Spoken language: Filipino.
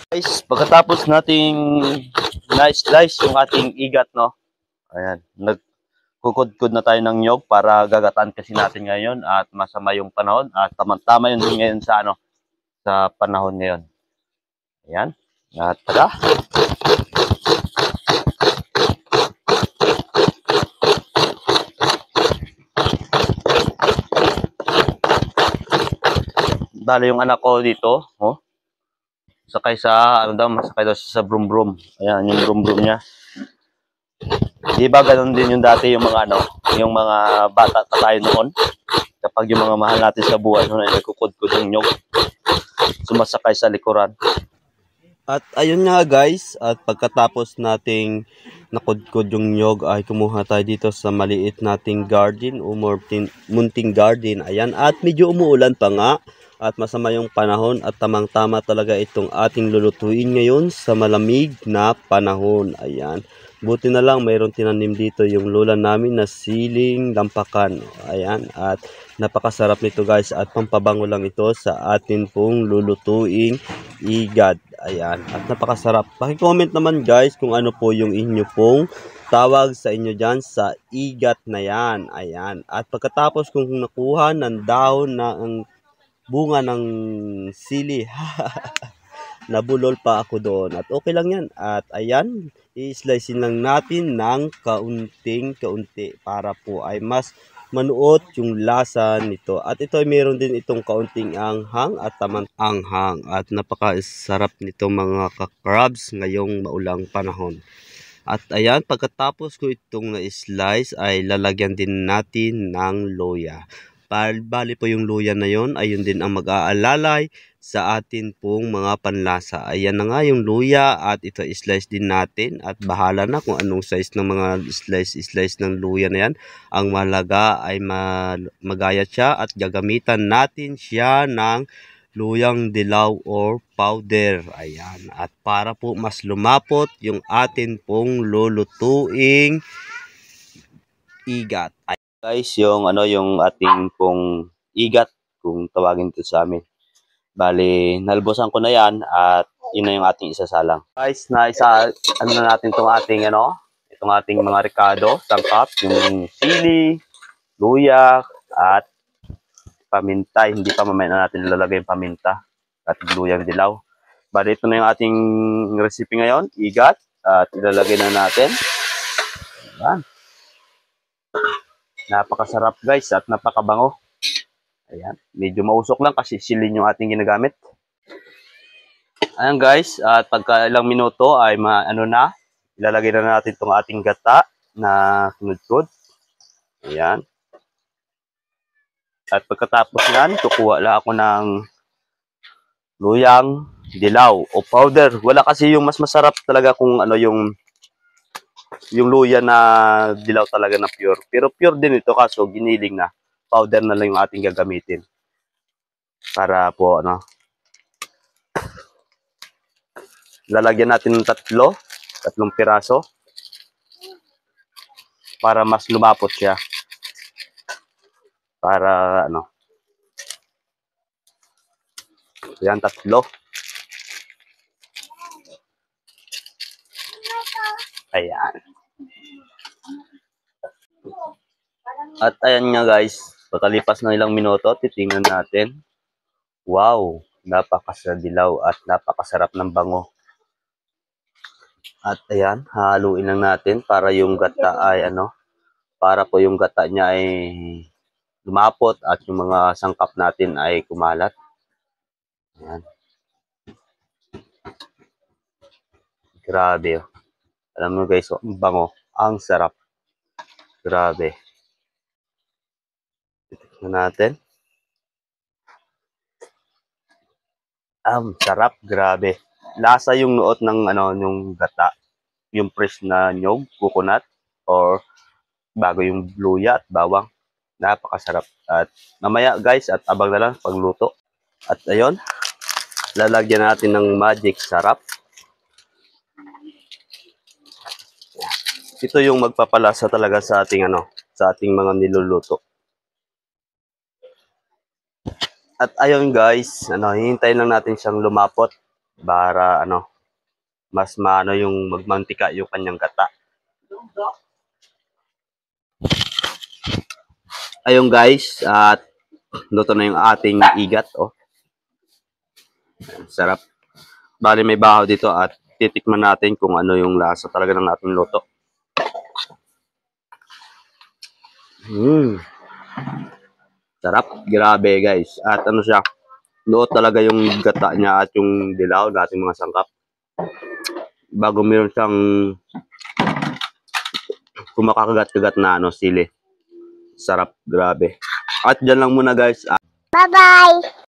Guys, pagkatapos nating na-slice yung ating igat, no? Ayan, nagkukudkod na tayo ng nyog para gagataan kasi natin ngayon at masama yung panahon at tamang-tama yun ngayon sa sa panahon ngayon. Ayan. At tara. Dali yung anak ko dito, oh. Sakay sa masakay daw siya sa brum-brum. Ayan, yung brum-brum niya. Di ba ganun din yung dati yung mga yung mga bata tayo noon? Kapag yung mga mahal natin sa buhay noon ay nagkukudkod ng nyog, sumasakay sa likuran. At ayun nga guys, at pagkatapos nating nakudkod yung nyog ay kumuha tayo dito sa maliit nating garden o munting garden. Ayan, at medyo umuulan pa nga at masama yung panahon at tamang-tama talaga itong ating lulutuin ngayon sa malamig na panahon. Ayan. Buti na lang mayroon tinanim dito yung lola namin na siling lampakan. Ayan, at napakasarap nito guys at pampabango lang ito sa atin pong lulutuing igad. Ayan, at napakasarap. Paki-comment naman guys kung ano po yung inyo pong tawag sa inyo dyan sa igat na yan. Ayan, at pagkatapos kung nakuha ng dahon na ang bunga ng sili, nabulol pa ako doon. At okay lang yan. At ayan, i-slice lang natin ng kaunti para po ay mas manuot yung lasa nito. At ito ay meron din itong kaunting anghang at tamang anghang. At napakasarap nito mga ka-crabs ngayong maulang panahon. At ayan, pagkatapos ko itong na-slice ay lalagyan din natin ng luya. Bali po yung luya na yon ay yun din ang mag-aalalay sa atin pong mga panlasa. Ayan na nga yung luya at ito slice din natin at bahala na kung anong size ng mga slice ng luya na yan. Ang mahalaga ay magaya siya at gagamitan natin siya ng luyang dilaw or powder. Ayan. At para po mas lumapot yung atin pong lulutuing igat. Guys, yung yung ating pong igat, kung tawagin ito sa amin. Bali, nalbosan ko na yan at yun na yung ating isasalang. Guys, na natin itong ating itong ating mga ricado, sangkap, yung sili, luya, at paminta. Hindi pa mamaya na natin ilalagay yung paminta at luyang dilaw. Bali, ito na yung ating recipe ngayon, igat, at ilalagay na natin. Ayan. Napakasarap guys at napakabango. Ayan, medyo mausok lang kasi silin yung ating ginagamit. Ayan guys, at pagka ilang minuto ay ilalagay na natin itong ating gata na kunudkod. Ayan. At pagkatapos yan, kukuha lang ako ng luyang dilaw o powder. Wala kasi yung mas masarap talaga kung yung luya na dilaw talaga na pure. Pero pure din ito kaso giniling na. Powder na lang yung ating gagamitin. Para po lalagyan natin ng tatlong piraso para mas lumapot siya. Para yan, tatlo. Ayan. At ayan nga guys, pagkalipas ng ilang minuto, titingnan natin. Wow, napakasadilaw at napakasarap ng bango. At ayan, haluin lang natin para yung gata ay para po yung gata niya ay lumapot at yung mga sangkap natin ay kumalat. Ayan. Grabe. Alam mo guys, ang bango, ang sarap. Grabe. Tignan natin. Sarap, grabe. Lasa yung nuot ng yung gata, yung fresh na nyog, coconut, or bago yung luya at bawang. Napakasarap. At mamaya guys, at abang na lang pagluto. At ayun, lalagyan natin ng magic sarap. Ito yung magpapalasa talaga sa ating sa ating mga niluluto. At ayun guys, hihintayin lang natin siyang lumapot para mas maano yung magmantika yung kanyang gata. Ayun guys, at luto na yung ating igat, oh. Sarap. Bali may bahaw dito at titikman natin kung ano yung lasa talaga ng ating luto. Sarap, grabe guys. At siya, luot talaga yung gata niya at yung dilaw nating mga sangkap. Bago meron siyang kumakagat-kagat na sili. Sarap, grabe. At dyan lang muna guys. Bye-bye!